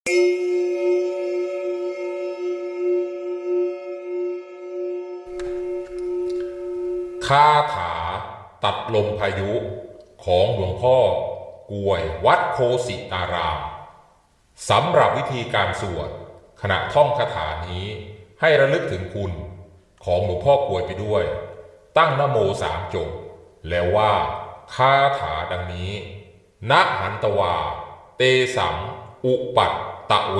คาถาตัดลมพายุของหลวงพ่อกล้วยวัดโคสิตารามสำหรับวิธีการสวดขณะท่องคาถานี้ให้ระลึกถึงคุณของหลวงพ่อกล้วยไปด้วยตั้งนะโม3 จบแล้วว่าคาถาดังนี้นะหันตวาเตสังอุปัตตะเว